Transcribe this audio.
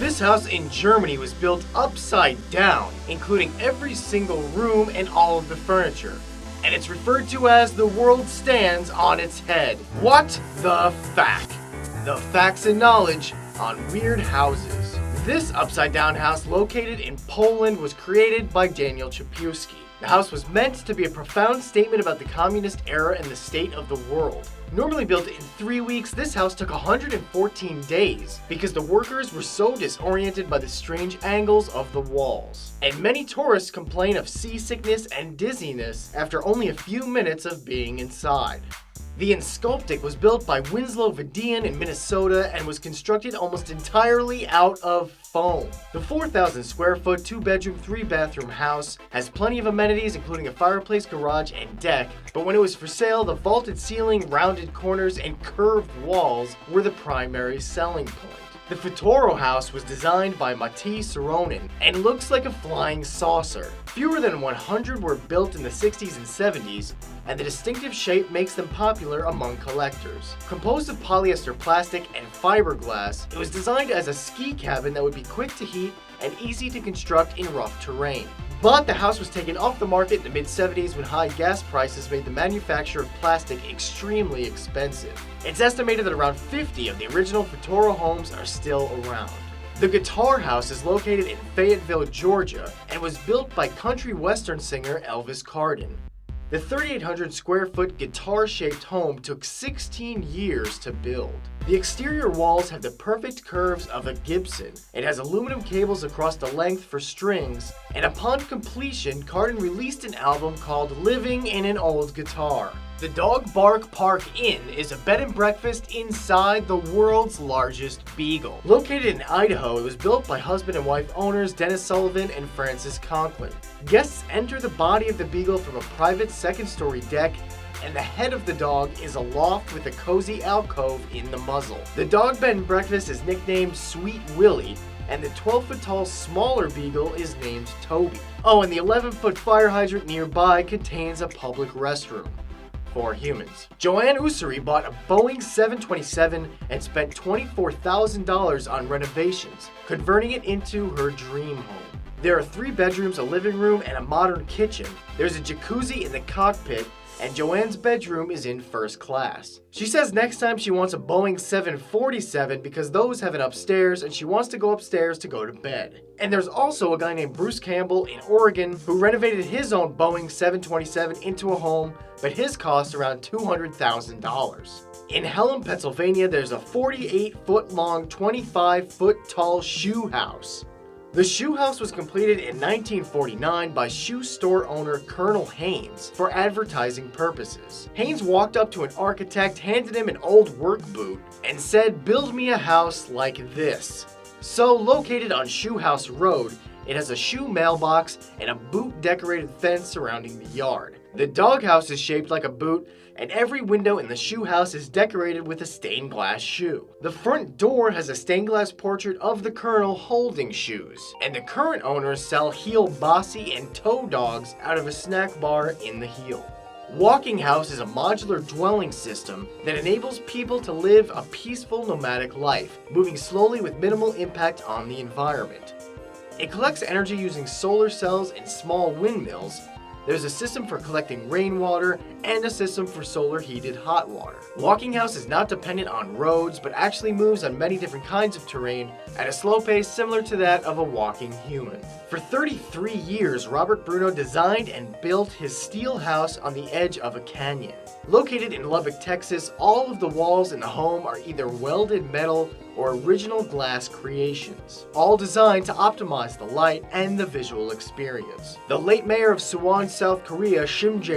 This house in Germany was built upside down, including every single room and all of the furniture. And it's referred to as the world stands on its head. What the fact? The facts and knowledge on weird houses. This upside down house located in Poland was created by Daniel Czapewski. The house was meant to be a profound statement about the communist era and the state of the world. Normally built in 3 weeks, this house took 114 days because the workers were so disoriented by the strange angles of the walls. And many tourists complain of seasickness and dizziness after only a few minutes of being inside. The Insculptic was built by Winslow Vadian in Minnesota and was constructed almost entirely out of foam. The 4,000 square foot, 2-bedroom, 3-bathroom house has plenty of amenities including a fireplace, garage, and deck, but when it was for sale, the vaulted ceiling, rounded corners, and curved walls were the primary selling point. The Futuro house was designed by Matti Saronen and looks like a flying saucer. Fewer than 100 were built in the 60s and 70s, and the distinctive shape makes them popular among collectors. Composed of polyester plastic and fiberglass, it was designed as a ski cabin that would be quick to heat and easy to construct in rough terrain. But the house was taken off the market in the mid-70s when high gas prices made the manufacture of plastic extremely expensive. It's estimated that around 50 of the original Futuro homes are still around. The Guitar House is located in Fayetteville, Georgia, and was built by country western singer Elvis Cardin. The 3,800 square foot guitar-shaped home took 16 years to build. The exterior walls have the perfect curves of a Gibson. It has aluminum cables across the length for strings, and upon completion, Cardin released an album called Living in an Old Guitar. The Dog Bark Park Inn is a bed and breakfast inside the world's largest beagle. Located in Idaho, it was built by husband and wife owners Dennis Sullivan and Francis Conklin. Guests enter the body of the beagle from a private second-story deck, and the head of the dog is a loft with a cozy alcove in the muzzle. The dog bed and breakfast is nicknamed Sweet Willie, and the 12-foot-tall smaller beagle is named Toby. Oh, and the 11-foot fire hydrant nearby contains a public restroom for humans. Joanne Ussery bought a Boeing 727 and spent $24,000 on renovations, converting it into her dream home. There are 3 bedrooms, a living room, and a modern kitchen. There's a jacuzzi in the cockpit, and Joanne's bedroom is in first class. She says next time she wants a Boeing 747 because those have it upstairs and she wants to go upstairs to go to bed. And there's also a guy named Bruce Campbell in Oregon who renovated his own Boeing 727 into a home, but his cost around $200,000. In Pelham, Pennsylvania, there's a 48-foot-long, 25-foot-tall shoe house. The shoe house was completed in 1949 by shoe store owner Colonel Haynes for advertising purposes. Haynes walked up to an architect, handed him an old work boot, and said, "Build me a house like this." So, located on Shoe House Road, it has a shoe mailbox and a boot-decorated fence surrounding the yard. The doghouse is shaped like a boot, and every window in the shoe house is decorated with a stained glass shoe. The front door has a stained glass portrait of the Colonel holding shoes, and the current owners sell heel bossy and toe dogs out of a snack bar in the heel. Walking House is a modular dwelling system that enables people to live a peaceful nomadic life, moving slowly with minimal impact on the environment. It collects energy using solar cells and small windmills. There's a system for collecting rainwater and a system for solar heated hot water. Walking House is not dependent on roads, but actually moves on many different kinds of terrain at a slow pace similar to that of a walking human. For 33 years, Robert Bruno designed and built his steel house on the edge of a canyon. Located in Lubbock, Texas, all of the walls in the home are either welded metal or original glass creations, all designed to optimize the light and the visual experience. The late mayor of Suwon, South Korea, Shim Jae